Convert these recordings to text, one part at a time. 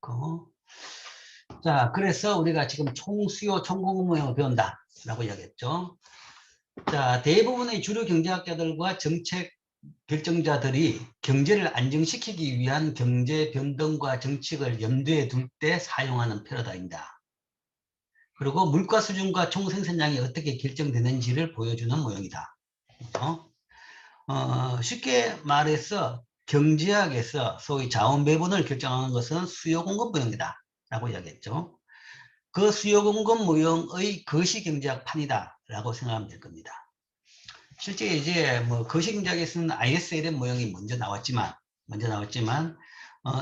있고. 자, 그래서 우리가 지금 총수요 총공급 모형을 배운다라고 이야기했죠. 자, 대부분의 주류 경제학자들과 정책 결정자들이 경제를 안정시키기 위한 경제 변동과 정책을 염두에 둘 때 사용하는 패러다임이다. 그리고 물가 수준과 총생산량이 어떻게 결정되는지를 보여주는 모형이다. 쉽게 말해서 경제학에서 소위 자원 배분을 결정하는 것은 수요 공급 모형이다 라고 이야기했죠. 그 수요 공급 모형의 거시경제학 판이다 라고 생각하면 될 겁니다. 실제 이제 뭐 거시경제학에서는 ISLM 모형이 먼저 나왔지만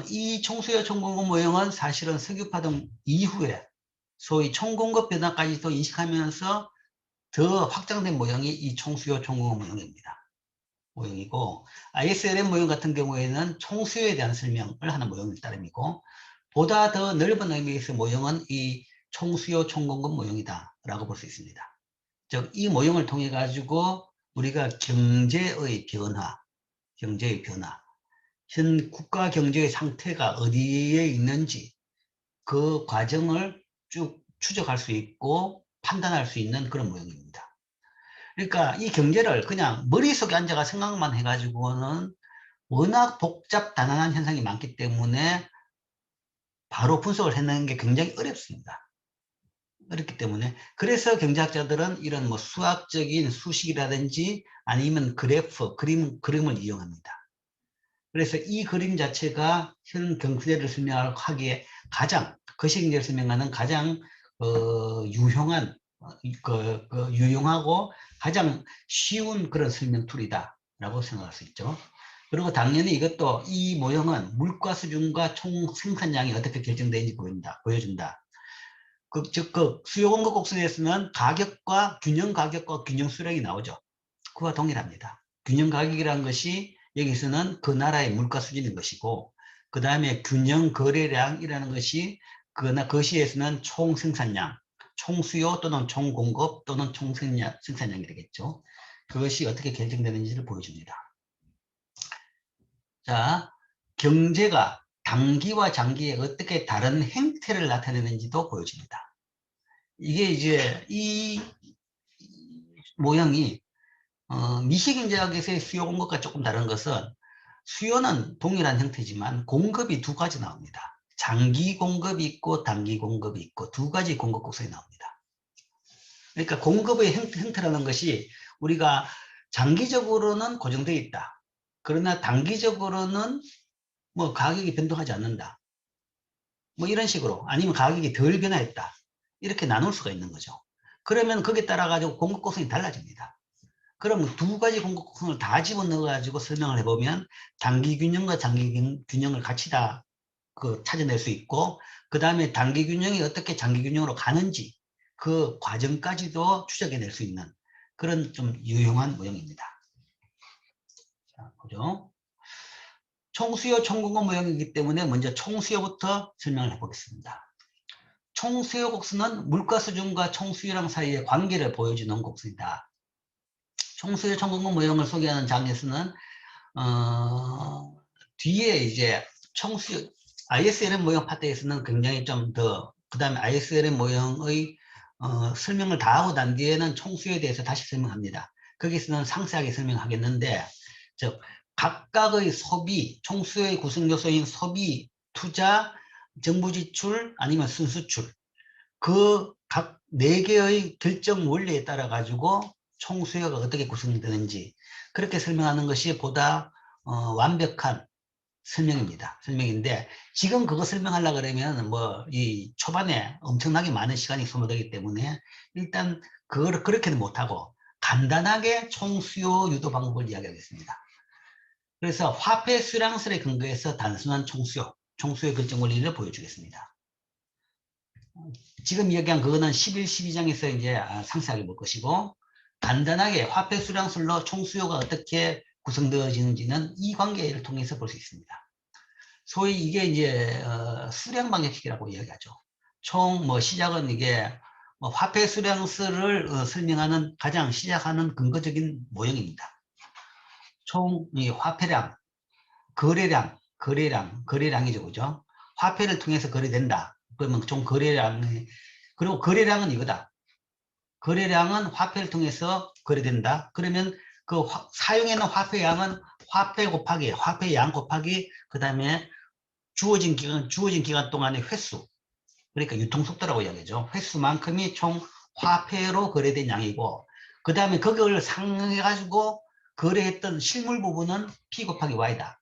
이 총수요 총공급 모형은 사실은 석유파동 이후에 소위 총공급 변화까지도 인식하면서 더 확장된 모형이 이 총수요 총공급 모형이고, ISLM 모형 같은 경우에는 총수요에 대한 설명을 하는 모형일 따름이고, 보다 더 넓은 의미에서 모형은 이 총수요 총공급 모형이다 라고 볼 수 있습니다. 즉 이 모형을 통해 가지고 우리가 경제의 변화, 현 국가 경제의 상태가 어디에 있는지 그 과정을 쭉 추적할 수 있고 판단할 수 있는 그런 모형입니다. 그러니까 이 경제를 그냥 머릿속에 앉아가 생각만 해가지고는 워낙 복잡 다양한 현상이 많기 때문에 바로 분석을 해내는 게 굉장히 어렵습니다. 어렵기 때문에 그래서 경제학자들은 이런 뭐 수학적인 수식이라든지 아니면 그래프, 그림을 이용합니다. 그래서 이 그림 자체가 현 경제를 설명하기에 가장 거시경제를 설명하는 가장 유용한 유용하고 가장 쉬운 그런 설명 툴이다라고 생각할 수 있죠. 그리고 당연히 이것도 이 모형은 물가 수준과 총 생산량이 어떻게 결정되는지 보여준다. 즉 수요 공급 곡선에서는 균형 가격과 균형 수량이 나오죠. 그와 동일합니다. 균형 가격이라는 것이 여기서는 그 나라의 물가 수준인 것이고, 그 다음에 균형 거래량이라는 것이 그 시에서는 총 생산량, 총 수요 또는 총 공급 또는 총 생산량이 되겠죠. 그것이 어떻게 결정되는지를 보여줍니다. 자, 경제가 단기와 장기에 어떻게 다른 행태를 나타내는지도 보여줍니다. 이게 이제 이 모형이 미시경제학에서의 수요 공급과 조금 다른 것은 수요는 동일한 형태지만 공급이 두 가지 나옵니다. 장기 공급이 있고 단기 공급이 있고 두 가지 공급 곡선이 나옵니다. 그러니까 공급의 형태라는 것이 우리가 장기적으로는 고정되어 있다. 그러나 단기적으로는 뭐 가격이 변동하지 않는다. 뭐 이런 식으로 아니면 가격이 덜 변화했다. 이렇게 나눌 수가 있는 거죠. 그러면 거기에 따라 가지고 공급 곡선이 달라집니다. 그럼 두 가지 공급 곡선을 다 집어넣어 가지고 설명을 해보면 단기 균형과 장기 균형을 같이 다 찾아낼 수 있고, 그 다음에 단기 균형이 어떻게 장기 균형으로 가는지 그 과정까지도 추적해낼 수 있는 그런 좀 유용한 모형입니다. 자, 보죠. 총수요 총공급 모형이기 때문에 먼저 총수요부터 설명을 해보겠습니다. 총수요 곡선은 물가 수준과 총수요량 사이의 관계를 보여주는 곡선이다. 총수요 총공급 모형을 소개하는 장에서는 뒤에 이제 총수요 ISLM 모형 파트에서는 굉장히 좀 더, 그 다음에 ISLM 모형의 설명을 다 하고 난 뒤에는 총수요에 대해서 다시 설명합니다. 거기서는 상세하게 설명하겠는데, 즉 각각의 소비, 총수요의 구성 요소인 소비, 투자, 정부 지출 아니면 순수출, 그 각 4개의 결정 원리에 따라 가지고 총수요가 어떻게 구성되는지 그렇게 설명하는 것이 보다 완벽한 설명인데, 지금 그거 설명하려고 그러면 뭐 이 초반에 엄청나게 많은 시간이 소모되기 때문에 일단 그걸 그렇게는 못하고 간단하게 총수요 유도 방법을 이야기하겠습니다. 그래서 화폐 수량설에 근거해서 단순한 총수요 결정 원리를 보여주겠습니다. 지금 이야기한 그거는 11, 12장에서 이제 상세하게 볼 것이고, 간단하게 화폐 수량술로 총수요가 어떻게 구성되어지는지는 이 관계를 통해서 볼 수 있습니다. 소위 이게 이제 수량 방정식이라고 이야기하죠. 총 시작은 이게 화폐 수량설을 설명하는 가장 시작하는 근거적인 모형입니다. 총 이 화폐량, 거래량이죠, 그죠? 화폐를 통해서 거래된다. 그러면 총 거래량이, 그리고 거래량은 이거다. 거래량은 화폐를 통해서 거래된다. 그러면 그 사용하는 화폐 양은 화폐 곱하기 화폐 양 곱하기 그 다음에 주어진 기간 동안의 횟수. 그러니까 유통속도라고 이야기하죠. 횟수만큼이 총 화폐로 거래된 양이고, 그 다음에 그걸 상응해가지고 거래했던 실물 부분은 P 곱하기 Y다.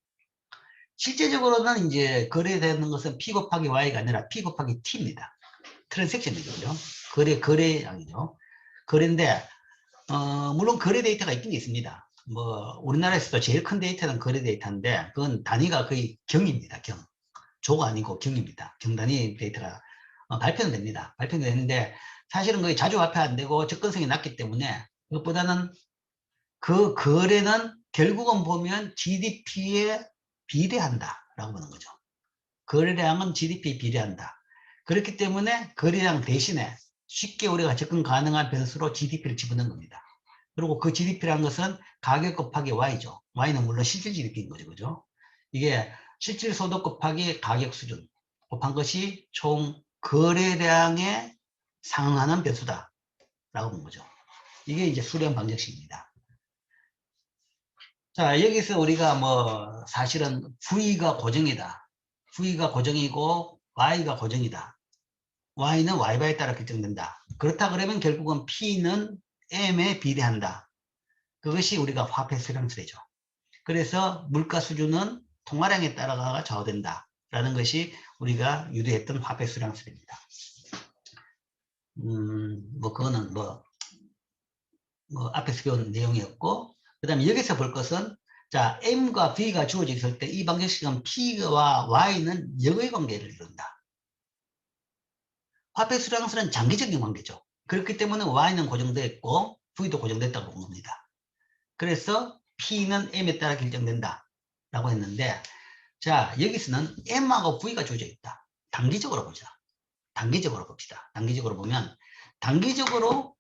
실제적으로는 이제 거래되는 것은 P 곱하기 Y가 아니라 P 곱하기 T입니다. 트랜잭션이죠. 거래량이죠. 거래인데, 물론 거래 데이터가 있긴 있습니다. 뭐, 우리나라에서도 제일 큰 데이터는 거래 데이터인데, 그건 단위가 거의 경입니다. 경. 조가 아니고 경입니다. 경 단위 데이터가 발표는 됩니다. 발표는 되는데, 사실은 거의 자주 발표 안 되고 접근성이 낮기 때문에, 그것보다는 그 거래는 결국은 보면 GDP에 비례한다라고 보는 거죠. 거래량은 GDP에 비례한다. 그렇기 때문에 거래량 대신에 쉽게 우리가 접근 가능한 변수로 GDP를 집어넣는 겁니다. 그리고 그 GDP라는 것은 가격 곱하기 Y죠. Y는 물론 실질 GDP인 거죠. 그죠? 이게 실질 소득 곱하기 가격 수준 곱한 것이 총 거래량에 상응하는 변수다. 라고 보는 거죠. 이게 이제 수렴 방정식입니다. 자, 여기서 우리가 뭐 사실은 V가 고정이다. V가 고정이고 Y가 고정이다. Y는 Y바에 따라 결정된다. 그렇다 그러면 결국은 P는 M에 비례한다. 그것이 우리가 화폐 수량수래죠. 그래서 물가 수준은 통화량에 따라가 좌우된다. 라는 것이 우리가 유도했던 화폐 수량수입니다. 뭐 그거는 뭐 앞에서 배운 내용이었고, 그 다음에 여기서 볼 것은, 자, M과 V가 주어져 있을 때 이 방정식은 P와 Y는 역의 관계를 이룬다. 화폐 수량수는 장기적인 관계죠. 그렇기 때문에 Y는 고정되어 있고 V도 고정됐다고 본 겁니다. 그래서 P는 M에 따라 결정된다 라고 했는데, 자, 여기서는 M하고 V가 주어져 있다. 단기적으로 보자. 단기적으로 봅시다. 단기적으로 보면, 단기적으로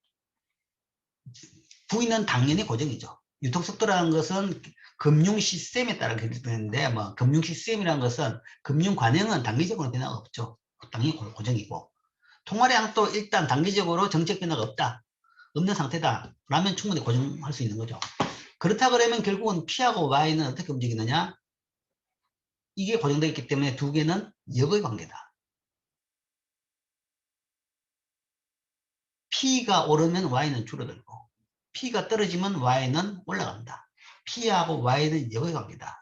V는 당연히 고정이죠. 유통속도라는 것은 금융 시스템에 따라 결정되는데, 뭐 금융 시스템이라는 것은 금융 관행은 단기적으로 변화가 없죠. 당연히 고정이고, 통화량도 일단 단기적으로 정책 변화가 없는 상태다 라면 충분히 고정할 수 있는 거죠. 그렇다 그러면 결국은 P하고 Y는 어떻게 움직이느냐? 이게 고정되어 있기 때문에 두 개는 역의 관계다. P가 오르면 Y는 줄어들고, P가 떨어지면 Y는 올라간다. P하고 Y는 역의 관계다.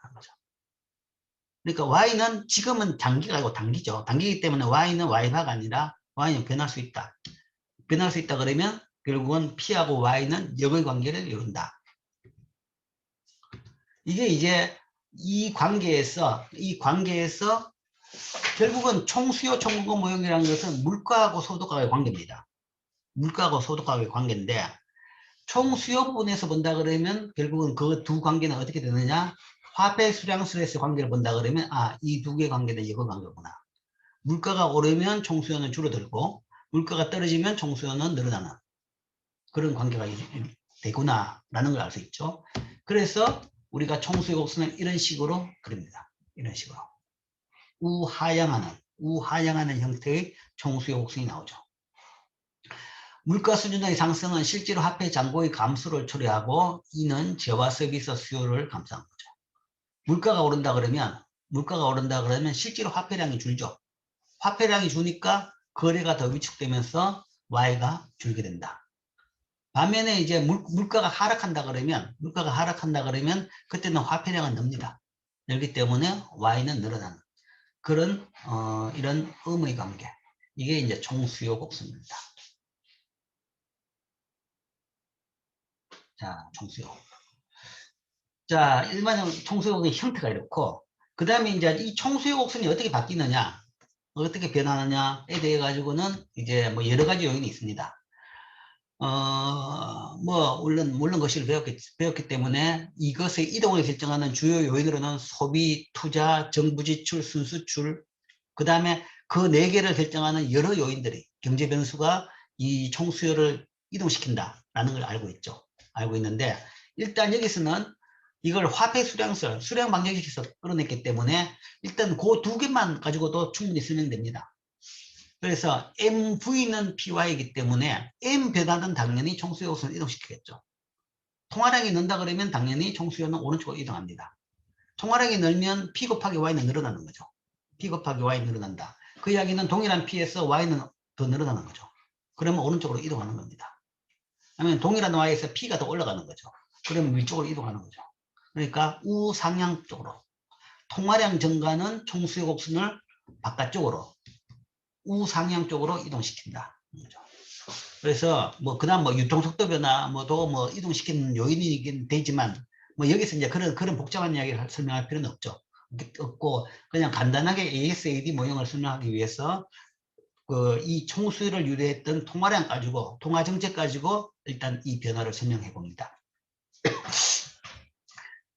그러니까 Y는 지금은 단기가 아니고 단기죠. 단기이기 때문에 Y는 Y바가 아니라 Y는 변할 수 있다. 변할 수 있다 그러면 결국은 P하고 Y는 역의 관계를 이룬다. 이게 이제 이 관계에서 결국은 총수요 총공급 모형이라는 것은 물가하고 소득가의 관계입니다. 물가하고 소득가의 관계인데, 총수요 부분에서 본다 그러면 결국은 그 두 관계는 어떻게 되느냐? 화폐 수량수에서 관계를 본다 그러면, 아, 이 두 개의 관계는 이거 관계구나. 물가가 오르면 총수요는 줄어들고, 물가가 떨어지면 총수요는 늘어나는 그런 관계가 되구나 라는 걸 알 수 있죠. 그래서 우리가 총수요 곡선을 이런 식으로 그립니다. 이런 식으로 우하향하는 형태의 총수요 곡선이 나오죠. 물가 수준의 상승은 실제로 화폐 잔고의 감소를 초래하고, 이는 재화 서비스 수요를 감소한 거죠. 물가가 오른다 그러면 실제로 화폐량이 줄죠. 화폐량이 주니까 거래가 더 위축되면서 Y가 줄게 된다. 반면에 이제 물가가 하락한다 그러면 그때는 화폐량은 늡니다. 늘기 때문에 Y는 늘어나는 그런 이런 음의 관계. 이게 이제 총수요 곡선입니다. 자, 총수요. 자, 일반적으로 총수요 곡의 형태가 이렇고, 그 다음에 이제 이 총수요 곡선이 어떻게 바뀌느냐, 어떻게 변하느냐에 대해 가지고는 이제 뭐 여러 가지 요인이 있습니다. 뭐 물론 것을 배웠기 때문에 이것의 이동을 결정하는 주요 요인으로는 소비, 투자, 정부 지출, 순수출, 그 다음에 그 네 개를 결정하는 여러 요인들이, 경제 변수가 이 총수요를 이동시킨다라는 걸 알고 있죠. 알고 있는데, 일단 여기서는 이걸 화폐 수량설, 수량 방정식에서 끌어냈기 때문에 일단 그 두 개만 가지고도 충분히 설명됩니다. 그래서 MV는 PY이기 때문에 M 변화는 당연히 총수요 곡선을 이동시키겠죠. 통화량이 는다 그러면 당연히 총수요는 오른쪽으로 이동합니다. 통화량이 늘면 P 곱하기 Y는 늘어나는 거죠. P 곱하기 Y 늘어난다. 그 이야기는 동일한 P에서 Y는 더 늘어나는 거죠. 그러면 오른쪽으로 이동하는 겁니다. 아니면 동일한 Y에서 P가 더 올라가는 거죠. 그러면 위쪽으로 이동하는 거죠. 그러니까 우상향 쪽으로. 통화량 증가는 총수요 곡선을 바깥쪽으로 우상향 쪽으로 이동시킨다. 그래서 뭐 그다음 뭐 유통속도 변화 뭐도 뭐 이동시키는 요인이긴 되지만 뭐 여기서 이제 그런 복잡한 이야기를 설명할 필요는 없고 그냥 간단하게 ASAD 모형을 설명하기 위해서 이 총수요를 유도했던 통화량 가지고 통화 정책 가지고 일단 이 변화를 설명해 봅니다.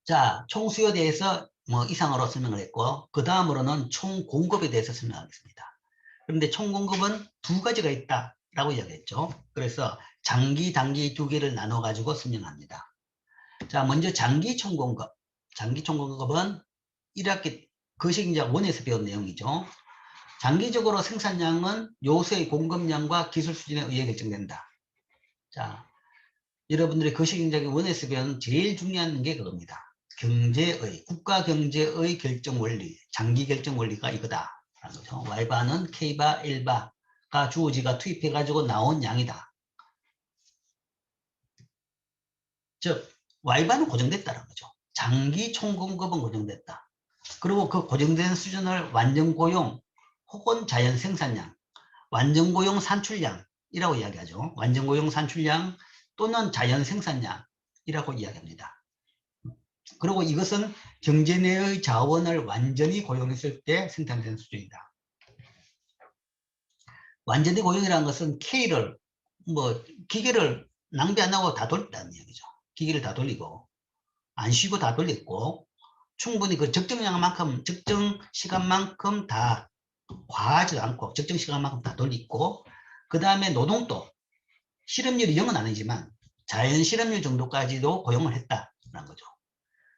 자, 총수요에 대해서 뭐 이상으로 설명을 했고 그 다음으로는 총공급에 대해서 설명하겠습니다. 그런데 총공급은 두 가지가 있다라고 이야기했죠. 그래서 장기, 단기 두 개를 나눠 가지고 설명합니다. 자, 먼저 장기 총공급. 장기 총공급은 1학기 거시기자 원에서 배운 내용이죠. 장기적으로 생산량은 요소의 공급량과 기술 수준에 의해 결정된다. 자, 여러분들이 거시기자 원에서 배운 제일 중요한 게 그겁니다. 경제의, 국가 경제의 결정 원리, 장기 결정 원리가 이거다. 라는 거죠. Y바는 K바, L바가 주어지가 투입해가지고 나온 양이다. 즉, Y바는 고정됐다는 거죠. 장기 총공급은 고정됐다. 그리고 그 고정된 수준을 완전 고용 혹은 자연 생산량, 완전 고용 산출량이라고 이야기하죠. 완전 고용 산출량 또는 자연 생산량이라고 이야기합니다. 그리고 이것은 경제 내의 자원을 완전히 고용했을 때 생산되는 수준이다. 완전히 고용이라는 것은 K를 뭐 기계를 낭비 안 하고 다 돌린다는 얘기죠. 기계를 다 돌리고 안 쉬고 다 돌렸고 충분히 그 적정량만큼 적정 시간만큼 다 과하지 않고 적정 시간만큼 다 돌리고 그 다음에 노동도 실업률이 0은 아니지만 자연 실업률 정도까지도 고용을 했다는 거죠.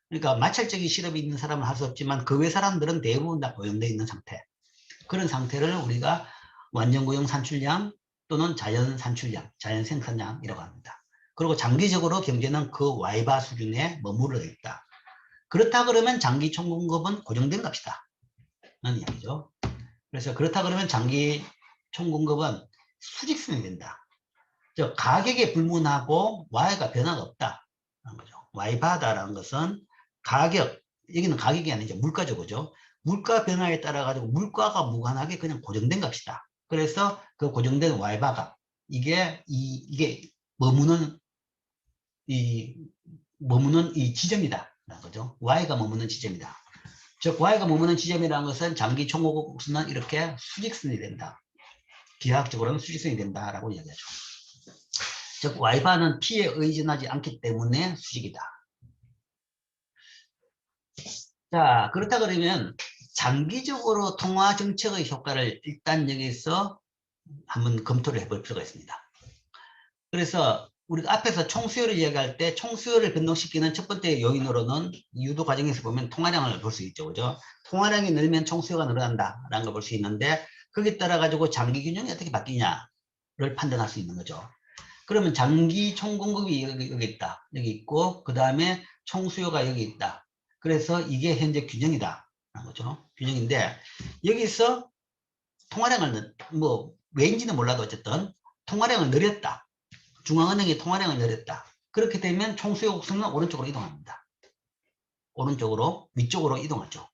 그러니까 마찰적인 실업이 있는 사람은 할 수 없지만 그 외 사람들은 대부분 다 고용되어 있는 상태. 그런 상태를 우리가 완전 고용 산출량 또는 자연 산출량, 자연 생산량이라고 합니다. 그리고 장기적으로 경제는 그 Y바 수준에 머무르어 있다. 그렇다 그러면 장기 총공급은 고정된 값이다. 라는 이야기죠. 그래서 그렇다 그러면 장기 총공급은 수직선이 된다. 즉 가격에 불문하고 Y가 변화가 없다. 라는 거죠. Y바다라는 것은 가격, 여기는 가격이 아니죠. 물가죠. 그죠? 물가 변화에 따라 가지고 물가가 무관하게 그냥 고정된 값이다. 그래서 그 고정된 Y바가 이게 머무는 이 지점이다. 라는 거죠. Y가 머무는 지점이다. 즉 Y가 머무는 지점이라는 것은 장기 총공급은 이렇게 수직선이 된다. 기하학적으로는 수직선이 된다라고 이야기하죠. 즉 Y바는 P에 의존하지 않기 때문에 수직이다. 자, 그렇다 그러면 장기적으로 통화 정책의 효과를 일단 여기서 한번 검토를 해볼 필요가 있습니다. 그래서 우리가 앞에서 총수요를 이야기할 때 총수요를 변동시키는 첫 번째 요인으로는 유도 과정에서 보면 통화량을 볼 수 있죠. 그죠? 통화량이 늘면 총수요가 늘어난다라는 걸 볼 수 있는데 거기에 따라 가지고 장기 균형이 어떻게 바뀌냐를 판단할 수 있는 거죠. 그러면 장기 총공급이 여기 있다. 여기 있고 그 다음에 총수요가 여기 있다. 그래서 이게 현재 균형이다. 라는 거죠. 균형인데 여기서 통화량을 뭐 왜인지는 몰라도 어쨌든 통화량을 늘렸다. 중앙은행이 통화량을 늘렸다. 그렇게 되면 총수요 곡선은 오른쪽으로 이동합니다. 오른쪽으로 위쪽으로 이동하죠.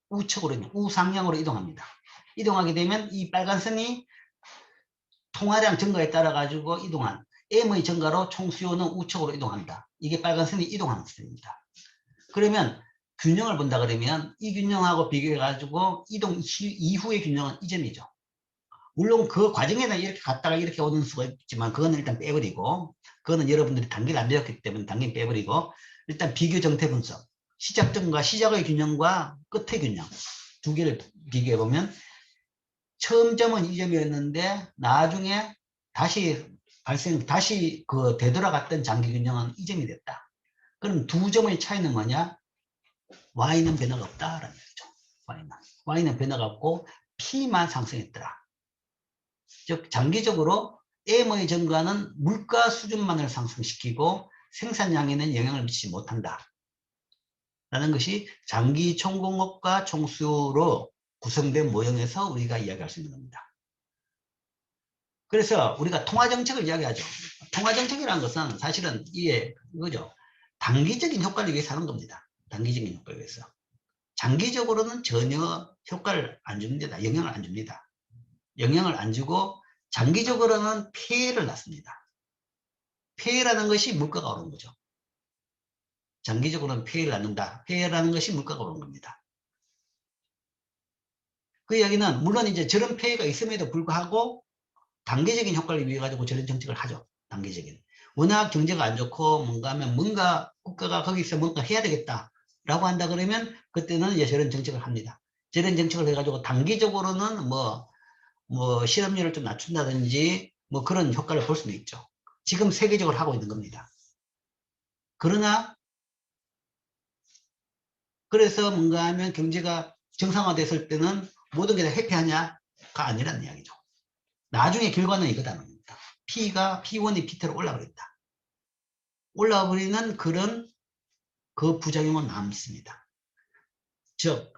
우측으로 우상향으로 이동합니다. 이동하게 되면 이 빨간 선이 통화량 증가에 따라 가지고 이동한 M의 증가로 총수요는 우측으로 이동한다. 이게 빨간 선이 이동하는 선입니다. 그러면 균형을 본다 그러면 이 균형하고 비교해 가지고 이동 이후의 균형은 이 점이죠. 물론 그 과정에는 이렇게 갔다가 이렇게 오는 수가 있지만 그거는 일단 빼버리고 그거는 여러분들이 단계를 안 배웠기 때문에 단계는 빼버리고 일단 비교 정태 분석 시작점과 시작의 균형과 끝의 균형 두 개를 비교해 보면 처음 점은 이 점이었는데 나중에 다시 되돌아갔던 장기 균형은 이 점이 됐다. 그럼 두 점의 차이는 뭐냐? Y는 변화가 없다라는 거죠. Y는 변화가 없고 P만 상승했더라. 즉 장기적으로 M의 증가는 물가 수준만을 상승시키고 생산량에는 영향을 미치지 못한다. 라는 것이 장기 총공급과 총수요로 구성된 모형에서 우리가 이야기할 수 있는 겁니다. 그래서 우리가 통화정책을 이야기하죠. 통화정책이라는 것은 사실은 이게 이거죠. 단기적인 효과를 위해서 하는 겁니다. 단기적인 효과를 위해서. 장기적으로는 전혀 효과를 안 줍니다. 영향을 안 줍니다. 영향을 안 주고 장기적으로는 폐해를 낳습니다. 폐해라는 것이 물가가 오른 거죠. 장기적으로는 폐해를 낳는다. 폐해라는 것이 물가가 오른 겁니다. 그 이야기는 물론 이제 저런 폐해가 있음에도 불구하고 단기적인 효과를 위해 가지고 저런 정책을 하죠. 단기적인. 워낙 경제가 안 좋고 뭔가 하면 뭔가 국가가 거기서 뭔가 해야 되겠다라고 한다 그러면 그때는 이제 저런 정책을 합니다. 저런 정책을 해가지고 단기적으로는 뭐 실업률을 좀 낮춘다든지 뭐 그런 효과를 볼 수도 있죠. 지금 세계적으로 하고 있는 겁니다. 그러나 그래서 뭔가 하면 경제가 정상화됐을 때는 모든 게 다 해피하냐가 아니라는 이야기죠. 나중에 결과는 이거다는 겁니다. P1이 P2로 올라버린다. 올라버리는 그런 그 부작용은 남습니다. 즉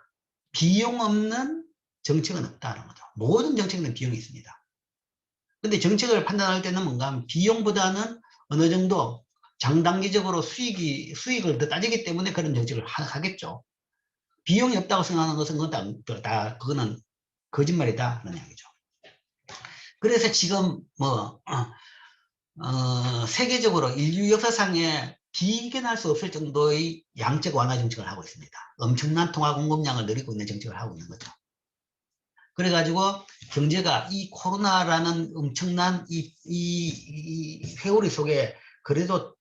비용 없는 정책은 없다는 거죠. 모든 정책에는 비용이 있습니다. 근데 정책을 판단할 때는 뭔가 하면 비용보다는 어느 정도 장단기적으로 수익을 더 따지기 때문에 그런 정책을 하겠죠. 비용이 없다고 생각하는 것은 그거는 거짓말이다. 라는 이야기죠. 그래서 지금 세계적으로 인류 역사상에 비견할 수 없을 정도의 양적 완화 정책을 하고 있습니다. 엄청난 통화 공급량을 늘리고 있는 정책을 하고 있는 거죠. 그래가지고 경제가 이 코로나라는 엄청난 이 회오리 속에 그래도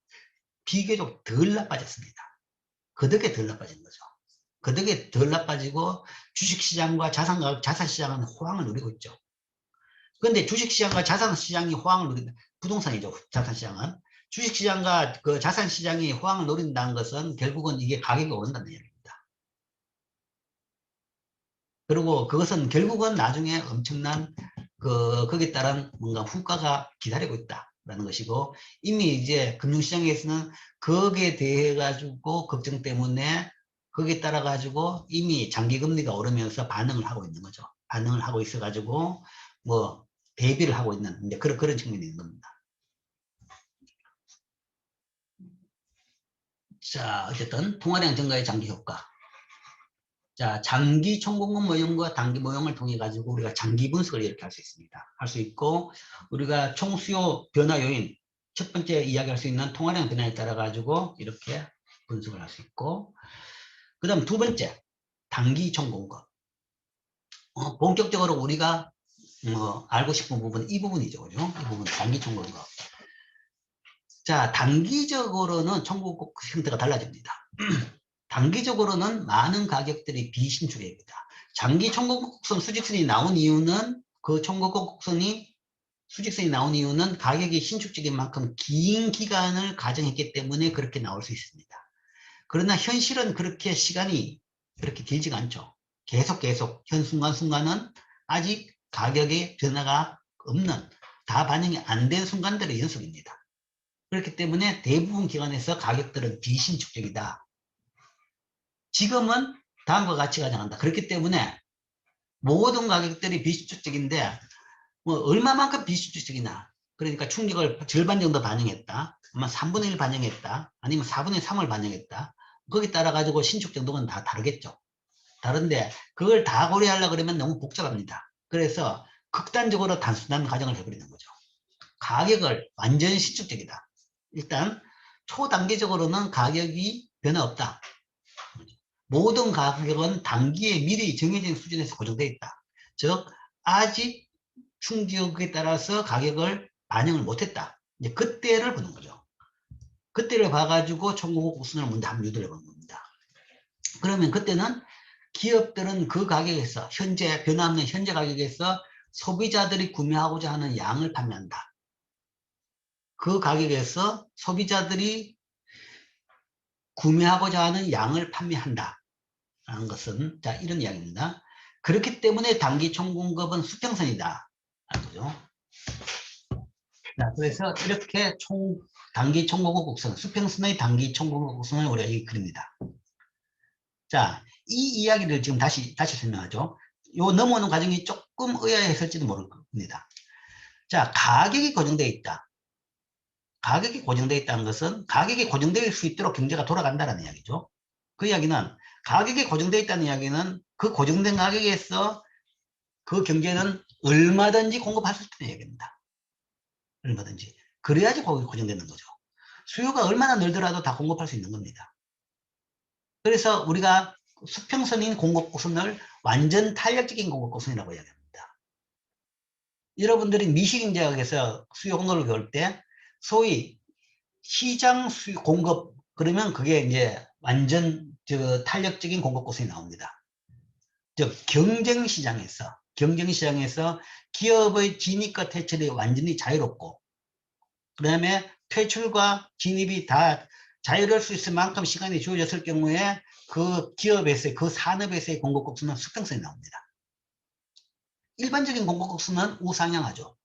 비교적 덜 나빠졌습니다. 그 덕에 덜 나빠진 거죠. 그 덕에 덜 나빠지고 주식시장과 자산시장은 호황을 누리고 있죠. 그런데 주식시장과 자산시장이 호황을 누린다. 부동산이죠. 자산시장은. 주식시장과 그 자산시장이 호황을 누린다는 것은 결국은 이게 가격이 오른다는 얘기입니다. 그리고 그것은 결국은 나중에 엄청난 거기에 따른 뭔가 후과가 기다리고 있다라는 것이고 이미 이제 금융시장에서는 거기에 대해 가지고 걱정 때문에 거기에 따라 가지고 이미 장기금리가 오르면서 반응을 하고 있는 거죠. 반응을 하고 있어 가지고 뭐 대비를 하고 있는 이제 그런 측면이 있는 겁니다. 자, 어쨌든 통화량 증가의 장기 효과. 자, 장기 총공급 모형과 단기 모형을 통해 가지고 우리가 장기 분석을 이렇게 할 수 있습니다. 할 수 있고 우리가 총수요 변화 요인 첫 번째 이야기할 수 있는 통화량 변화에 따라 가지고 이렇게 분석을 할 수 있고 그 다음 두 번째 단기 총공급. 본격적으로 우리가 알고 싶은 부분 이 부분이죠. 그죠? 이 부분 단기 총공급. 자, 단기적으로는 총공급 형태가 달라집니다. 단기적으로는 많은 가격들이 비신축입니다. 장기 총공급선 수직선이 나온 이유는 그 총공급선이 수직선이 나온 이유는 가격이 신축적인 만큼 긴 기간을 가정했기 때문에 그렇게 나올 수 있습니다. 그러나 현실은 그렇게 시간이 그렇게 길지가 않죠. 계속 현 순간순간은 아직 가격의 변화가 없는 다 반영이 안 된 순간들의 연속입니다. 그렇기 때문에 대부분 기관에서 가격들은 비신축적이다. 지금은 다음과 같이 가정한다. 그렇기 때문에 모든 가격들이 비수축적인데 뭐 얼마만큼 비수축적이냐. 그러니까 충격을 절반 정도 반영했다. 아마 3분의 1 반영했다. 아니면 4분의 3을 반영했다. 거기에 따라 가지고 신축 정도는 다 다르겠죠. 다른데 그걸 다 고려하려고 그러면 너무 복잡합니다. 그래서 극단적으로 단순한 가정을 해버리는 거죠. 가격을 완전히 신축적이다. 일단 초단기적으로는 가격이 변화 없다. 모든 가격은 단기에 미리 정해진 수준에서 고정되어 있다. 즉 아직 충격에 따라서 가격을 반영을 못했다. 이제 그때를 보는 거죠. 그때를 봐가지고 총공급 우선을 먼저 한번 유도해 보는 겁니다. 그러면 그때는 기업들은 그 가격에서 현재 변화없는 현재 가격에서 소비자들이 구매하고자 하는 양을 판매한다. 그 가격에서 소비자들이 구매하고자 하는 양을 판매한다 라는 것은 자 이런 이야기입니다. 그렇기 때문에 단기 총공급은 수평선이다 라는 거죠. 자, 그래서 이렇게 단기 총공급 곡선, 수평선의 단기 총공급 곡선을 우리가 여기 그립니다. 자, 이 이야기를 지금 다시 설명하죠. 요 넘어오는 과정이 조금 의아했을지도 모릅니다. 자, 가격이 고정되어 있다. 가격이 고정되어 있다는 것은 가격이 고정될 수 있도록 경제가 돌아간다는 이야기죠. 그 이야기는 가격이 고정되어 있다는 이야기는 그 고정된 가격에서 그 경제는 얼마든지 공급할 수 있다는 이야기입니다. 얼마든지. 그래야지 거기 고정되는 거죠. 수요가 얼마나 늘더라도 다 공급할 수 있는 겁니다. 그래서 우리가 수평선인 공급곡선을 완전 탄력적인 공급곡선이라고 이야기합니다. 여러분들이 미시경제학에서 수요 공급을 배울 때 소위 시장 수요 공급 그러면 그게 이제 완전 탄력적인 공급곡선이 나옵니다. 즉 경쟁시장에서 기업의 진입과 퇴출이 완전히 자유롭고 그 다음에 퇴출과 진입이 다 자유로울 수 있을 만큼 시간이 주어졌을 경우에 그 기업에서의 그 산업에서의 공급곡선은 수평선이 나옵니다. 일반적인 공급곡선은 우상향하죠.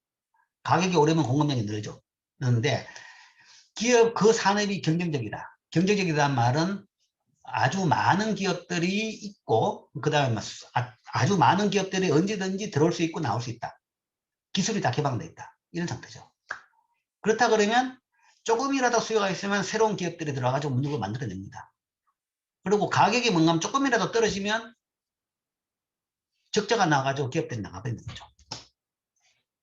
가격이 오르면 공급량이 늘죠. 그런데 기업 그 산업이 경쟁적이다. 경쟁적이라는 말은 아주 많은 기업들이 있고 그 다음에 아주 많은 기업들이 언제든지 들어올 수 있고 나올 수 있다. 기술이 다 개방되어 있다. 이런 상태죠. 그렇다 그러면 조금이라도 수요가 있으면 새로운 기업들이 들어가지고 문구를 만들어냅니다. 그리고 가격이 뭔가 조금이라도 떨어지면 적자가 나가지고 기업들이 나가버리는 거죠.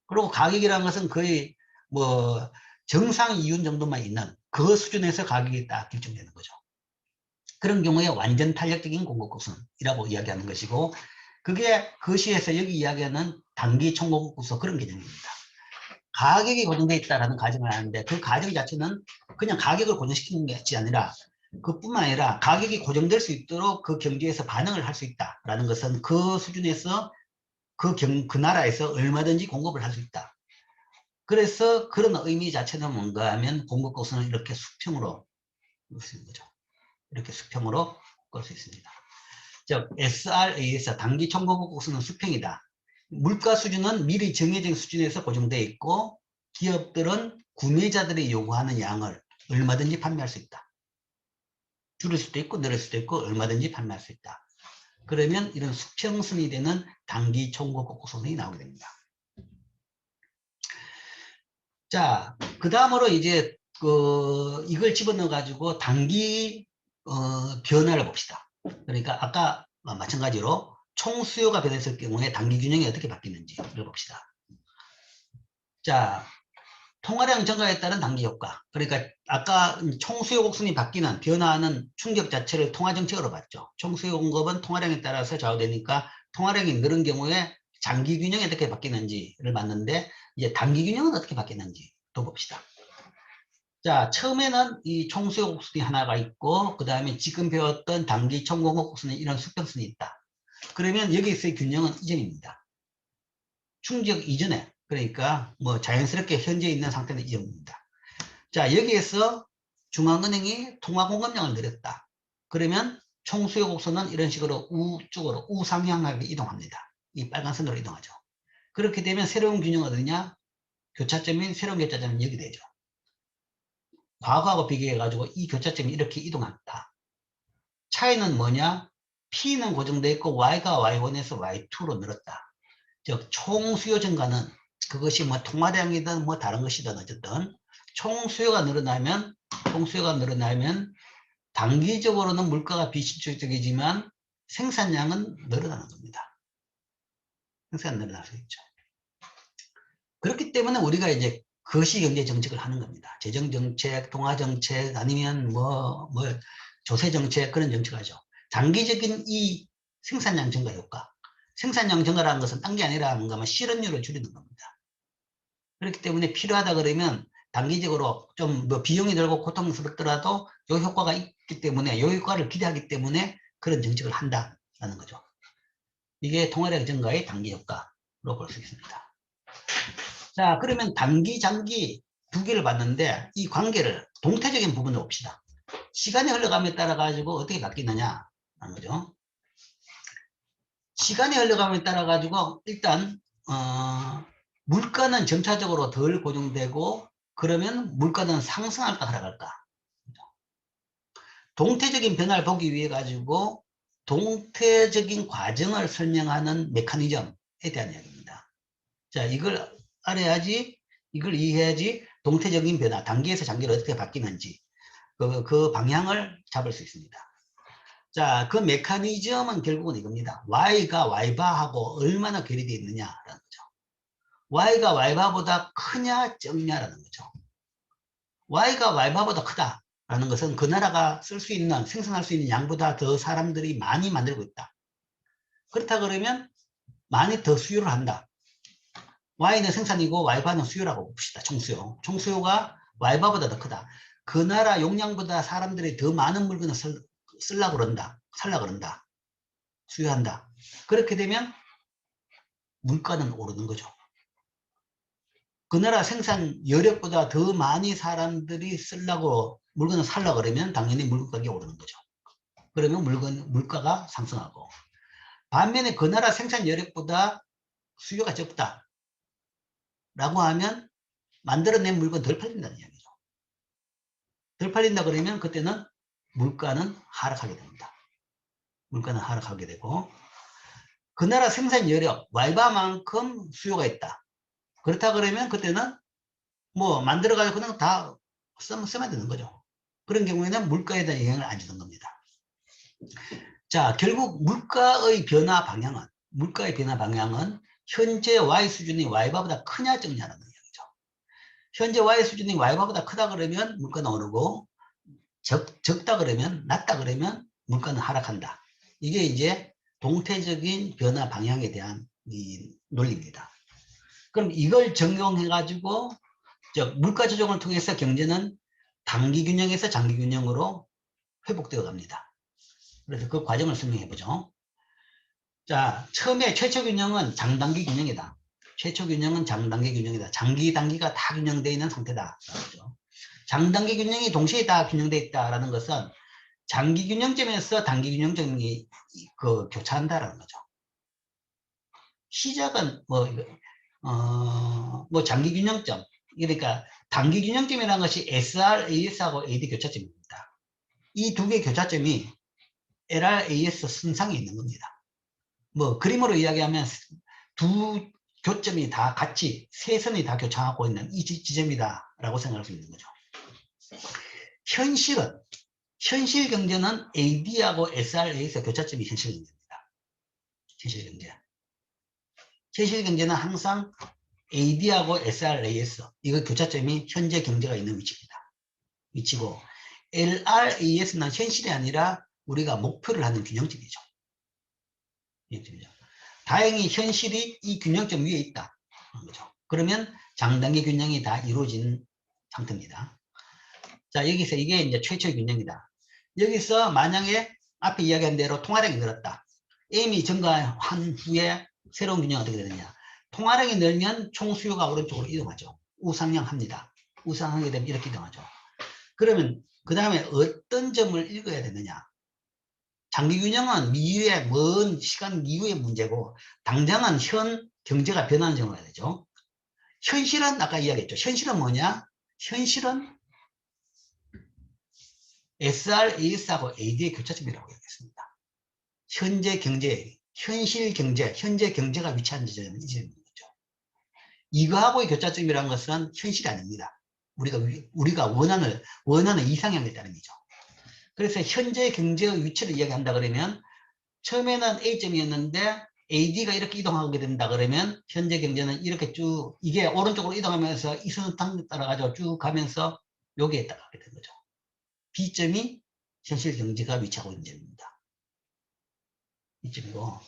그리고 가격이라는 것은 거의 뭐 정상 이윤 정도만 있는 그 수준에서 가격이 딱 결정되는 거죠. 그런 경우에 완전 탄력적인 공급곡선이라고 이야기하는 것이고 그게 그 시에서 여기 이야기하는 단기 총공급곡선 그런 개념입니다. 가격이 고정되어 있다는 가정을 하는데 그 가정 자체는 그냥 가격을 고정시키는 것이 아니라 그뿐만 아니라 가격이 고정될 수 있도록 그 경제에서 반응을 할 수 있다라는 것은 그 수준에서 그 나라에서 얼마든지 공급을 할 수 있다. 그래서 그런 의미 자체는 뭔가 하면 공급곡선을 이렇게 수평으로 볼 수 있는 거죠. 이렇게 수평으로 볼 수 있습니다. 즉 SRA에서 단기 총공급곡선은 수평이다. 물가 수준은 미리 정해진 수준에서 고정되어 있고 기업들은 구매자들이 요구하는 양을 얼마든지 판매할 수 있다. 줄일 수도 있고 늘릴 수도 있고 얼마든지 판매할 수 있다. 그러면 이런 수평선이 되는 단기 총공급곡선이 나오게 됩니다. 자, 그 다음으로 이제 이걸 집어넣어 가지고 단기 변화를 봅시다. 그러니까 아까 마찬가지로 총 수요가 변했을 경우에 단기 균형이 어떻게 바뀌는지를 봅시다. 자, 통화량 증가에 따른 단기 효과. 그러니까 아까 총 수요 곡선이 바뀌는 변화하는 충격 자체를 통화 정책으로 봤죠. 총 수요 공급은 통화량에 따라서 좌우되니까 통화량이 늘은 경우에 장기 균형이 어떻게 바뀌는지를 봤는데 이제 단기 균형은 어떻게 바뀌는지 또 봅시다. 자, 처음에는 이 총수요 곡선이 하나가 있고 그 다음에 지금 배웠던 단기 총공급 곡선에 이런 수평선이 있다. 그러면 여기서의 균형은 이전입니다. 충격 이전에 그러니까 뭐 자연스럽게 현재 있는 상태는 이전입니다. 자, 여기에서 중앙은행이 통화 공급량을 늘렸다. 그러면 총수요 곡선은 이런 식으로 우쪽으로 우상향하게 이동합니다. 이 빨간 선으로 이동하죠. 그렇게 되면 새로운 균형은 어디냐? 교차점인 새로운 교차점은 여기 되죠. 과거하고 비교해가지고 이 교차점이 이렇게 이동한다. 차이는 뭐냐? P는 고정되어 있고 Y가 Y1에서 Y2로 늘었다. 즉 총수요 증가는 그것이 뭐 통화량이든 뭐 다른 것이든 어쨌든 총수요가 늘어나면 단기적으로는 물가가 비실질적이지만 생산량은 늘어나는 겁니다. 생산 늘어날 수 있죠. 그렇기 때문에 우리가 이제 거시경제 정책을 하는 겁니다. 재정정책, 통화정책, 아니면 뭐 조세정책 그런 정책을 하죠. 단기적인 이 생산량 증가 효과. 생산량 증가라는 것은 딴 게 아니라 뭔가 뭐 실업률을 줄이는 겁니다. 그렇기 때문에 필요하다 그러면 단기적으로 좀 뭐 비용이 들고 고통스럽더라도 요 효과가 있기 때문에 요 효과를 기대하기 때문에 그런 정책을 한다라는 거죠. 이게 통화량 증가의 단기 효과로 볼 수 있습니다. 자, 그러면 단기, 장기 두 개를 봤는데 이 관계를 동태적인 부분을 봅시다. 시간이 흘러감에 따라 가지고 어떻게 바뀌느냐 하는 거죠. 시간이 흘러감에 따라 가지고 일단 물가는 점차적으로 덜 고정되고, 그러면 물가는 상승할까 하락할까? 동태적인 변화를 보기 위해 가지고 동태적인 과정을 설명하는 메커니즘에 대한 이야기입니다. 자, 이걸 알아야지, 이걸 이해해야지 동태적인 변화, 단기에서 장기로 어떻게 바뀌는지 그 방향을 잡을 수 있습니다. 자, 그 메커니즘은 결국은 이겁니다. Y가 Y바하고 얼마나 괴리되어 있느냐라는 거죠. Y가 Y바보다 크냐 적냐라는 거죠. Y가 Y바보다 크다라는 것은 그 나라가 쓸 수 있는, 생산할 수 있는 양보다 더 사람들이 많이 만들고 있다. 그렇다 그러면 많이 더 수요를 한다. Y는 생산이고 Y바는 수요라고 봅시다. 총수요. 총수요가 Y바보다 더 크다. 그 나라 용량보다 사람들이 더 많은 물건을 쓰려고 그런다. 살려고 그런다. 수요한다. 그렇게 되면 물가는 오르는 거죠. 그 나라 생산 여력보다 더 많이 사람들이 쓰려고 물건을 살려고 그러면 당연히 물건 가격이 오르는 거죠. 그러면 물가가 상승하고, 반면에 그 나라 생산 여력보다 수요가 적다 라고 하면 만들어낸 물건 덜 팔린다는 이야기죠. 덜 팔린다 그러면 그때는 물가는 하락하게 됩니다. 물가는 하락하게 되고, 그 나라 생산 여력 Y바만큼 수요가 있다. 그렇다 그러면 그때는 뭐 만들어가지고 그냥 다 쓰면 되는 거죠. 그런 경우에는 물가에 대한 영향을 안 주는 겁니다. 자, 결국 물가의 변화 방향은 현재 Y 수준이 Y바보다 크냐 적냐라는 이야기죠. 현재 Y 수준이 Y바보다 크다 그러면 물가는 오르고, 적다 그러면, 낮다 그러면 물가는 하락한다. 이게 이제 동태적인 변화 방향에 대한 이 논리입니다. 그럼 이걸 적용해가지고 물가 조정을 통해서 경제는 단기 균형에서 장기 균형으로 회복되어 갑니다. 그래서 그 과정을 설명해 보죠. 자, 처음에 최초 균형은 장단기 균형이다. 최초 균형은 장단기 균형이다. 장기, 단기가 다 균형되어 있는 상태다. 장단기 균형이 동시에 다 균형되어 있다는 것은 장기 균형점에서 단기 균형점이 교차한다라는 거죠. 시작은 뭐 장기 균형점, 그러니까 단기 균형점이라는 것이 SRAS하고 AD 교차점입니다. 이 두 개의 교차점이 LRAS 선상에 있는 겁니다. 뭐 그림으로 이야기하면 두 교점이 다 같이 세 선이 다 교차하고 있는 이 지점이다 라고 생각할 수 있는 거죠. 현실 경제는 AD하고 SRA에서 교차점이 현실 경제입니다. 현실 경제는 항상 AD하고 SRAS, 이거 교차점이 현재 경제가 있는 위치고, LRAS는 현실이 아니라 우리가 목표를 하는 균형점이죠. 다행히 현실이 이 균형점 위에 있다. 그러면 장단기 균형이 다 이루어진 상태입니다. 자, 여기서 이게 이제 최초의 균형이다. 여기서 만약에 앞에 이야기한 대로 통화량이 늘었다. M이 증가한 후에 새로운 균형이 어떻게 되느냐. 통화량이 늘면 총수요가 오른쪽으로 이동하죠. 우상향합니다. 우상하게 되면 이렇게 이동하죠. 그러면 그 다음에 어떤 점을 읽어야 되느냐. 장기 균형은 미래의 먼 시간 이후의 문제고, 당장은 현 경제가 변하는 점을 해야 되죠. 현실은 아까 이야기했죠. 현실은 뭐냐? 현실은 SRAS하고 AD의 교차점이라고 얘기했습니다. 현재 경제, 현재 경제가 위치한 지점은 이 지점인 거죠. 이거하고의 교차점이라는 것은 현실이 아닙니다. 우리가 원하는 이상향의 따름이죠. 그래서 현재 경제의 위치를 이야기한다 그러면, 처음에는 A점이었는데 AD가 이렇게 이동하게 된다 그러면 현재 경제는 이렇게 쭉, 이게 오른쪽으로 이동하면서 이선탄 따라가지고 쭉 가면서 여기에 따라가게 된 거죠. B점이 현실 경제가 위치하고 있는 점입니다. 이점이고.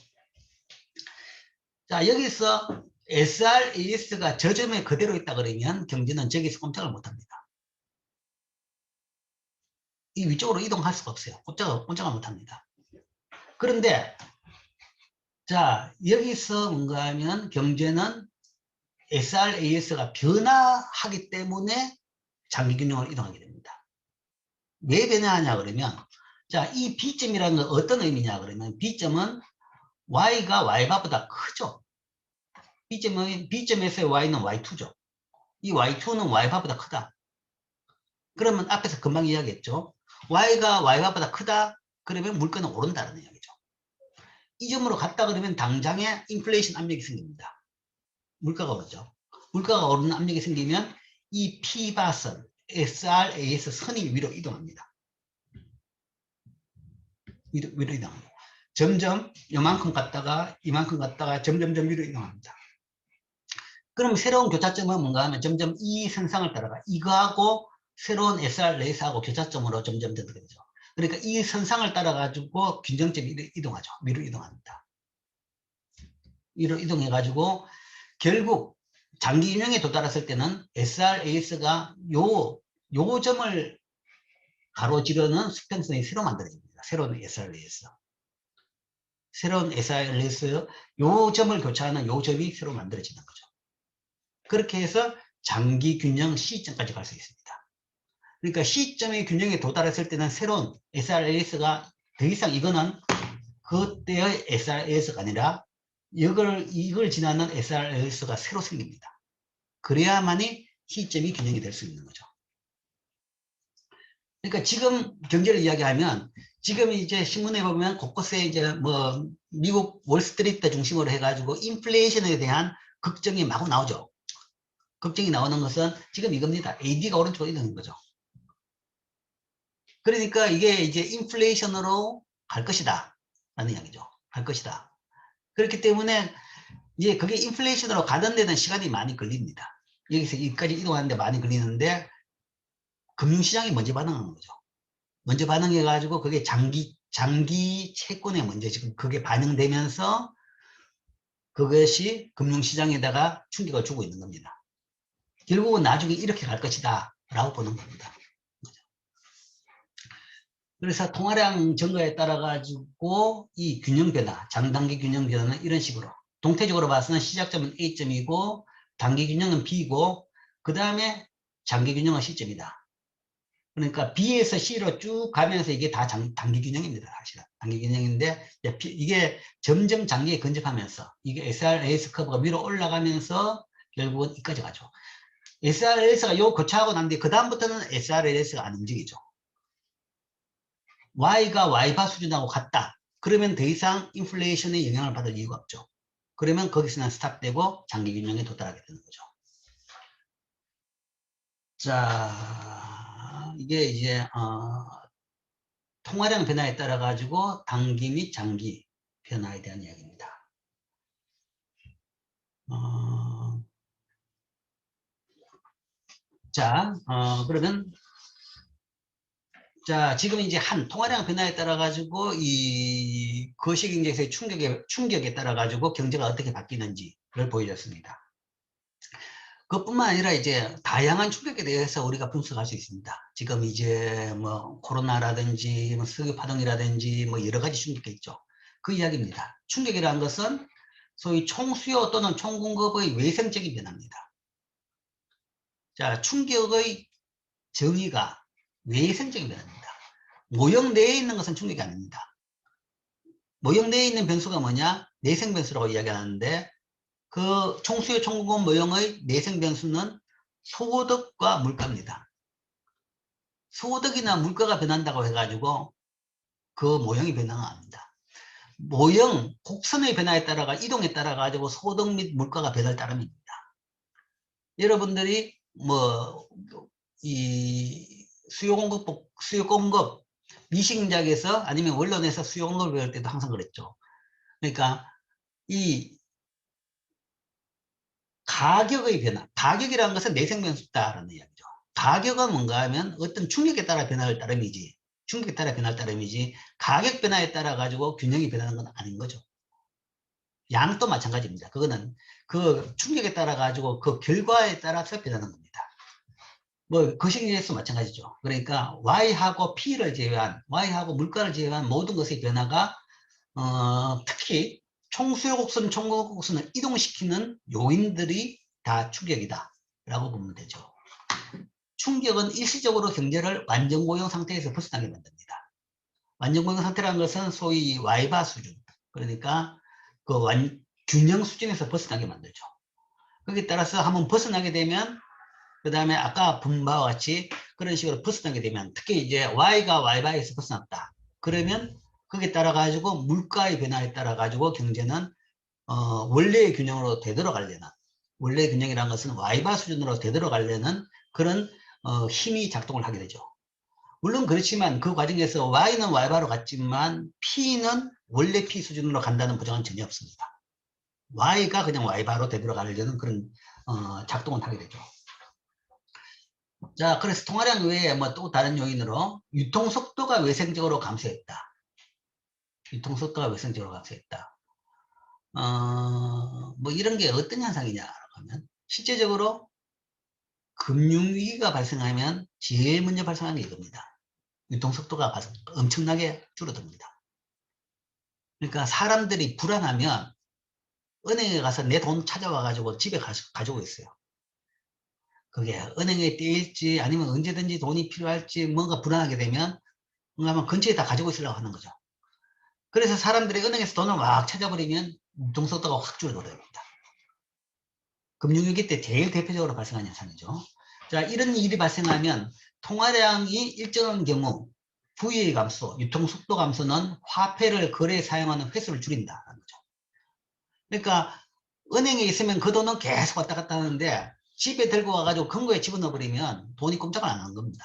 자, 여기서 SRAS가 저 점에 그대로 있다 그러면 경제는 저기서 꼼짝을 못 합니다. 이 위쪽으로 이동할 수가 없어요. 꼼짝을 못 합니다. 그런데, 자, 여기서 뭔가 하면 경제는 SRAS가 변화하기 때문에 장기균형을 이동하게 됩니다. 왜 변화하냐 그러면, 자, 이 B점이라는 건 어떤 의미냐 그러면, B점은 Y가 Y바보다 크죠. B점에서의 Y는 Y2죠. 이 Y2는 Y바보다 크다. 그러면 앞에서 금방 이야기했죠. Y가 Y바보다 크다. 그러면 물가는 오른다는 이야기죠. 이 점으로 갔다 그러면 당장에 인플레이션 압력이 생깁니다. 물가가 오르죠. 물가가 오르는 압력이 생기면 이 P바선, SRAS 선이 위로 이동합니다. 위로 이동합니다. 점점 요만큼 갔다가 이만큼 갔다가 점점점 위로 이동합니다. 그럼 새로운 교차점은 뭔가 하면 점점 이 선상을 따라가 이거하고 새로운 SRAS하고 교차점으로 점점 되죠. 그러니까 이 선상을 따라 가지고 균형점이 이동하죠. 위로 이동합니다. 위로 이동해 가지고 결국 장기 균형에 도달했을 때는 SRAS가 요 점을 가로지르는 수평선이 새로 만들어집니다. 새로운 SRAS. 새로운 SRAS 요 점을 교차하는 요 점이 새로 만들어지는 거죠. 그렇게 해서 장기 균형 C점까지 갈 수 있습니다. 그러니까 C점의 균형에 도달했을 때는 새로운 SRAS가 더 이상 이거는 그때의 SRAS가 아니라 이걸 지나는 SRAS가 새로 생깁니다. 그래야만이 C점이 균형이 될 수 있는 거죠. 그러니까 지금 경제를 이야기하면 지금 이제 신문에 보면 곳곳에 이제 뭐 미국 월스트리트 중심으로 해가지고 인플레이션에 대한 걱정이 마구 나오죠. 걱정이 나오는 것은 지금 이겁니다. AD가 오른쪽으로 이동하는 거죠. 그러니까 이게 이제 인플레이션으로 갈 것이다 라는 이야기죠. 갈 것이다. 그렇기 때문에 이제 그게 인플레이션으로 가는 데는 시간이 많이 걸립니다. 여기서 여기까지 이동하는데 많이 걸리는데 금융시장이 먼저 반응하는 거죠. 먼저 반응해가지고 그게 장기 채권에 먼저 지금 그게 반영되면서 그것이 금융시장에다가 충격을 주고 있는 겁니다. 결국은 나중에 이렇게 갈 것이다 라고 보는 겁니다. 그래서 통화량 증가에 따라 가지고 이 균형 변화, 장단기 균형 변화는 이런 식으로 동태적으로 봐서는 시작점은 A점이고 단기 균형은 B고 그 다음에 장기 균형은 C점이다. 그러니까 B에서 C로 쭉 가면서 이게 다 단기 균형입니다. 사실은 단기 균형인데 이게 점점 장기에 근접하면서 이게 SRAS 커브가 위로 올라가면서 결국은 이까지 가죠. SRAS가 요 거쳐하고 난 뒤에 그 다음부터는 SRAS가 안 움직이죠. Y가 Y바 수준하고 같다. 그러면 더 이상 인플레이션의 영향을 받을 이유가 없죠. 그러면 거기서는 스탑되고 장기 균형에 도달하게 되는 거죠. 자, 이게 이제 통화량 변화에 따라 가지고 단기 및 장기 변화에 대한 이야기입니다. 그러면 자, 지금 이제 통화량 변화에 따라 가지고 이 거시경제에서의 충격에 따라 가지고 경제가 어떻게 바뀌는지를 보여줬습니다. 그것뿐만 아니라 이제 다양한 충격에 대해서 우리가 분석할 수 있습니다. 지금 이제 뭐 코로나라든지 뭐 석유 파동이라든지 뭐 여러 가지 충격이 있죠. 그 이야기입니다. 충격이라는 것은 소위 총수요 또는 총공급의 외생적인 변화입니다. 자, 충격의 정의가 외생적인 변화입니다. 모형 내에 있는 것은 충격이 아닙니다. 모형 내에 있는 변수가 뭐냐? 내생 변수라고 이야기하는데 그 총수요 총공급 모형의 내생 변수는 소득과 물가입니다. 소득이나 물가가 변한다고 해가지고 그 모형이 변화가 합니다. 모형, 곡선의 변화에 따라가 이동에 따라 가지고 소득 및 물가가 변할 따름입니다. 여러분들이 뭐 이 수요 공급 미시경제학에서 아니면 원론에서 수요 공급을 배울 때도 항상 그랬죠. 그러니까 이 가격의 변화, 가격이라는 것은 내생 변수다라는 이야기죠. 가격은 뭔가 하면 어떤 충격에 따라 변할 따름이지, 충격에 따라 변할 따름이지 가격 변화에 따라 가지고 균형이 변하는 건 아닌 거죠. 양도 마찬가지입니다. 그거는 그 충격에 따라 가지고 그 결과에 따라서 변하는 겁니다. 뭐 거시기에서 마찬가지죠. 그러니까 Y하고 P를 제외한, Y하고 물가를 제외한 모든 것의 변화가 특히 총수요 곡선, 총공급 곡선을 이동시키는 요인들이 다 충격이다 라고 보면 되죠. 충격은 일시적으로 경제를 완전 고용 상태에서 벗어나게 만듭니다. 완전 고용 상태라는 것은 소위 와이바 수준, 그러니까 그 균형 수준에서 벗어나게 만들죠. 거기에 따라서 한번 벗어나게 되면, 그 다음에 아까 분바와 같이 그런 식으로 벗어나게 되면, 특히 이제 Y가 Y바에서 벗어났다. 그러면 거기에 따라 가지고 물가의 변화에 따라 가지고 경제는 원래의 균형으로 되돌아가려는, 원래의 균형이라는 것은 Y바 수준으로 되돌아가려는 그런 힘이 작동을 하게 되죠. 물론 그렇지만 그 과정에서 Y는 Y바로 갔지만 P는 원래 P 수준으로 간다는 보장은 전혀 없습니다. Y가 그냥 Y바로 되돌아가려는 그런 작동을 하게 되죠. 자, 그래서 통화량 외에 뭐 또 다른 요인으로 유통속도가 외생적으로 감소했다. 유통속도가 외생적으로 감소했다. 뭐 이런 게 어떤 현상이냐라고 하면, 실제적으로 금융위기가 발생하면 제일 먼저 발생하는 게 이겁니다. 유통속도가 엄청나게 줄어듭니다. 그러니까 사람들이 불안하면 은행에 가서 내 돈 찾아와 가지고 집에 가지고 있어요. 그게 은행에 떼일지 아니면 언제든지 돈이 필요할지 뭔가 불안하게 되면 뭔가 근처에 다 가지고 있으려고 하는 거죠. 그래서 사람들이 은행에서 돈을 막 찾아버리면 유통속도가 확 줄어듭니다. 금융위기 때 제일 대표적으로 발생한 현상이죠. 자, 이런 일이 발생하면 통화량이 일정한 경우 부의 감소, 유통속도 감소는 화폐를 거래에 사용하는 횟수를 줄인다는 거죠. 그러니까 은행에 있으면 그 돈은 계속 왔다 갔다 하는데 집에 들고 와가지고 금고에 집어넣어 버리면 돈이 꼼짝을 안 하는 겁니다.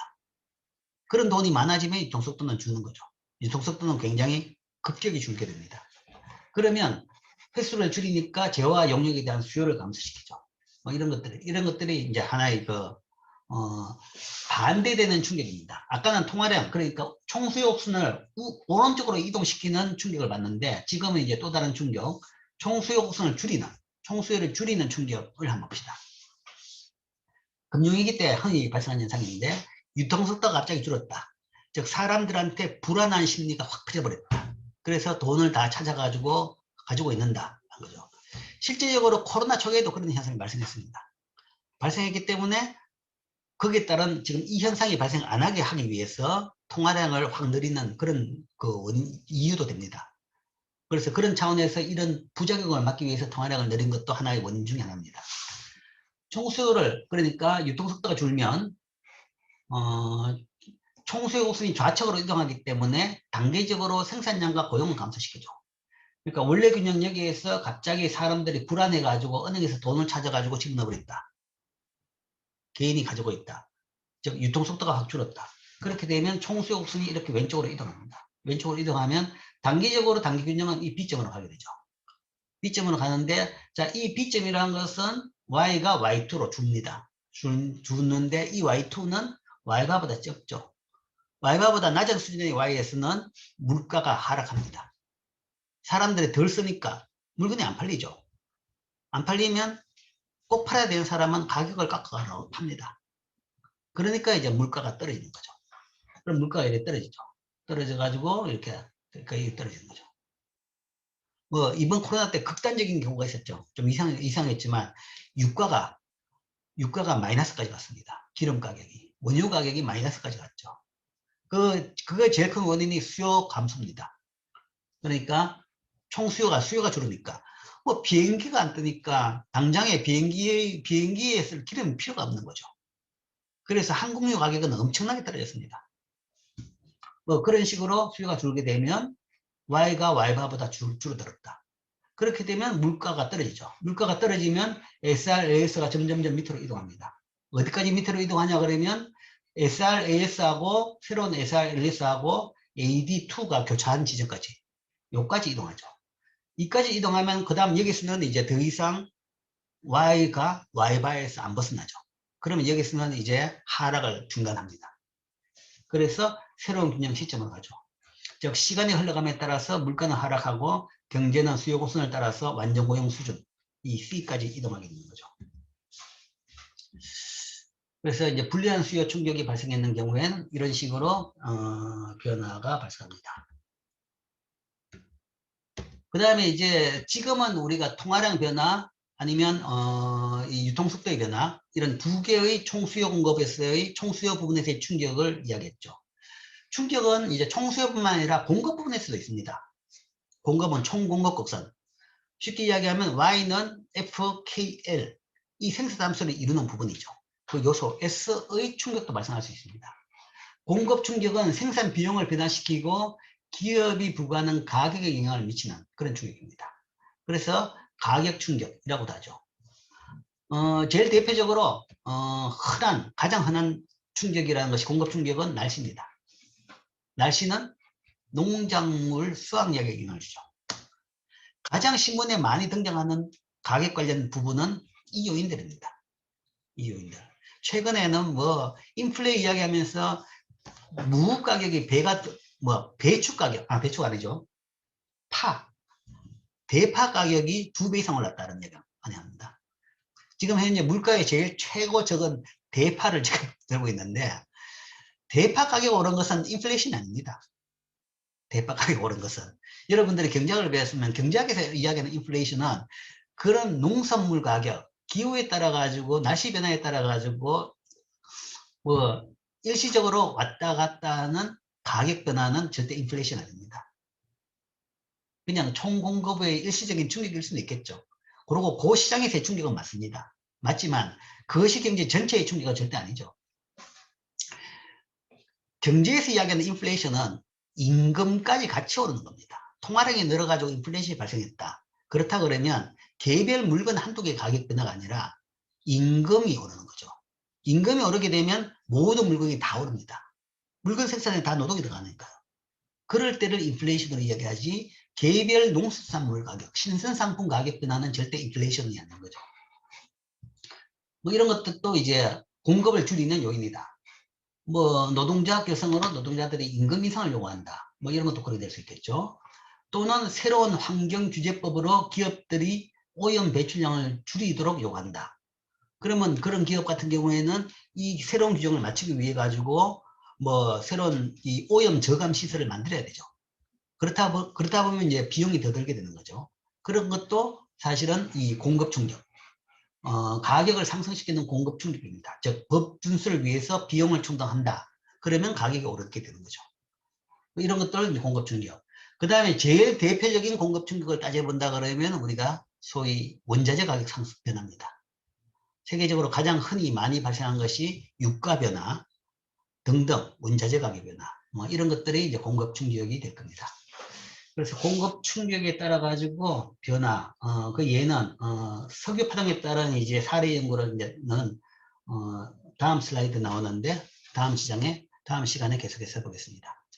그런 돈이 많아지면 유통속도는 주는 거죠. 유통속도는 굉장히 급격히 줄게 됩니다. 그러면 횟수를 줄이니까 재화 용역에 대한 수요를 감소시키죠. 뭐 이런 것들이 이제 하나의 반대되는 충격입니다. 아까는 통화량, 그러니까 총수요순을 오른쪽으로 이동시키는 충격을 받는데, 지금은 이제 또 다른 충격, 총수요순을 줄이는, 총수요를 줄이는 충격을 한번 봅시다. 금융위기 때 흔히 발생한 현상인데, 유통속도가 갑자기 줄었다. 즉 사람들한테 불안한 심리가 확 퍼져버렸다. 그래서 돈을 다 찾아가지고 가지고 있는다 한 거죠. 실제적으로 코로나 초기에도 그런 현상이 발생했습니다. 발생했기 때문에 거기에 따른 지금 이 현상이 발생 안 하게 하기 위해서 통화량을 확 늘리는 그런 이유도 됩니다. 그래서 그런 차원에서 이런 부작용을 막기 위해서 통화량을 늘린 것도 하나의 원인 중에 하나입니다. 총수요를, 그러니까 유통속도가 줄면 총수요 곡선이 좌측으로 이동하기 때문에 단계적으로 생산량과 고용을 감소시키죠. 그러니까 원래 균형 여기에서 갑자기 사람들이 불안해가지고 은행에서 돈을 찾아가지고 집어넣어버린다. 개인이 가지고 있다. 즉 유통속도가 확 줄었다. 그렇게 되면 총수요 곡선이 이렇게 왼쪽으로 이동합니다. 왼쪽으로 이동하면 단기적으로 단기 균형은 이 B점으로 가게 되죠. B점으로 가는데, 자, 이 B점이라는 것은 Y가 Y2로 줍니다. 주는데 이 Y2는 Y바보다 적죠. Y바보다 낮은 수준의 Y에서는 물가가 하락합니다. 사람들이 덜 쓰니까 물건이 안 팔리죠. 안 팔리면 꼭 팔아야 되는 사람은 가격을 깎아서 팝니다. 그러니까 이제 물가가 떨어지는 거죠. 그럼 물가가 이렇게 떨어지죠. 떨어져가지고 이렇게 거의 떨어지는 거죠. 뭐 이번 코로나 때 극단적인 경우가 있었죠. 좀 이상했지만 유가가 마이너스까지 갔습니다. 기름 가격이, 원유 가격이 마이너스까지 갔죠. 그게 제일 큰 원인이 수요 감소입니다. 그러니까 수요가 줄으니까 뭐 비행기가 안 뜨니까 당장에 비행기에 쓸 기름이 필요가 없는 거죠. 그래서 항공유 가격은 엄청나게 떨어졌습니다. 뭐 그런 식으로 수요가 줄게 되면 Y가 Y바보다 줄어들었다. 그렇게 되면 물가가 떨어지죠. 물가가 떨어지면 SRAS가 점점점 밑으로 이동합니다. 어디까지 밑으로 이동하냐 그러면 SRAS하고 새로운 SRLS하고 AD2가 교차한 지점까지, 여기까지 이동하죠. 이까지 이동하면 그 다음 여기서는 이제 더 이상 Y가 Y바에서 안 벗어나죠. 그러면 여기서는 이제 하락을 중단합니다. 그래서 새로운 균형 시점으로 가죠. 즉 시간이 흘러감에 따라서 물가는 하락하고 경제는 수요 곡선을 따라서 완전 고용 수준, 이 C까지 이동하게 되는 거죠. 그래서 이제 불리한 수요 충격이 발생했는 경우에는 이런 식으로 변화가 발생합니다. 그 다음에 이제 지금은 우리가 통화량 변화, 아니면 이 유통속도의 변화, 이런 두 개의 총수요 공급에서의 총수요 부분에서의 충격을 이야기했죠. 충격은 이제 총수요뿐만 아니라 공급 부분에서도 있습니다. 공급은 총공급 곡선. 쉽게 이야기하면 Y는 FKL, 이 생산함수를 이루는 부분이죠. 그 요소 S의 충격도 발생할 수 있습니다. 공급 충격은 생산 비용을 변화시키고 기업이 부과하는 가격에 영향을 미치는 그런 충격입니다. 그래서 가격 충격이라고도 하죠. 제일 대표적으로 가장 흔한 충격이라는 것이 공급 충격은 날씨입니다. 날씨는 농작물 수확량에 영향을 주죠. 가장 신문에 많이 등장하는 가격 관련 부분은 이 요인들입니다. 이 요인들. 최근에는 뭐 인플레 이야기하면서 무 가격이 배추 가격, 배추가 아니죠. 대파 가격이 2배 이상 올랐다는 얘기가 많이 합니다. 지금 현재 물가의 제일 최고 적은 대파를 지금 들고 있는데, 대파 가격 오른 것은 인플레이션이 아닙니다. 대파 가격 오른 것은. 여러분들이 경제학을 배웠으면 경제학에서 이야기하는 인플레이션은 그런 농산물 가격, 기후에 따라 가지고 날씨 변화에 따라 가지고 뭐 일시적으로 왔다 갔다 하는 가격 변화는 절대 인플레이션 아닙니다. 그냥 총공급의 일시적인 충격일 수는 있겠죠. 그리고 그 시장에서의 충격은 맞습니다. 맞지만 그것이 경제 전체의 충격은 절대 아니죠. 경제에서 이야기하는 인플레이션은 임금까지 같이 오르는 겁니다. 통화량이 늘어가지고 인플레이션이 발생했다. 그렇다 그러면 개별 물건 한두 개 가격 변화가 아니라 임금이 오르는 거죠. 임금이 오르게 되면 모든 물건이 다 오릅니다. 물건 생산에 다 노동이 들어가니까요. 그럴 때를 인플레이션으로 이야기하지, 개별 농수산물 가격, 신선상품 가격 변화는 절대 인플레이션이 아닌 거죠. 뭐 이런 것들도 이제 공급을 줄이는 요인이다. 뭐 노동자 결성으로 노동자들이 임금 인상을 요구한다. 뭐 이런 것도 그렇게 될 수 있겠죠. 또는 새로운 환경규제법으로 기업들이 오염 배출량을 줄이도록 요구한다. 그러면 그런 기업 같은 경우에는 이 새로운 규정을 맞추기 위해 가지고 뭐 새로운 이 오염 저감 시설을 만들어야 되죠. 그렇다 보면 이제 비용이 더 들게 되는 거죠. 그런 것도 사실은 이 공급 충격, 가격을 상승시키는 공급 충격입니다. 즉, 법 준수를 위해서 비용을 충당한다. 그러면 가격이 오르게 되는 거죠. 이런 것들을 이제 공급 충격. 그 다음에 제일 대표적인 공급 충격을 따져본다 그러면 우리가 소위 원자재 가격 상승 변화입니다. 세계적으로 가장 흔히 많이 발생한 것이 유가 변화 등등 원자재 가격 변화, 뭐 이런 것들이 이제 공급 충격이 될 겁니다. 그래서 공급 충격에 따라 가지고 변화, 그 예는 석유 파동에 따른 이제 사례 연구는 다음 슬라이드 나오는데 다음 시간에 계속해서 해보겠습니다.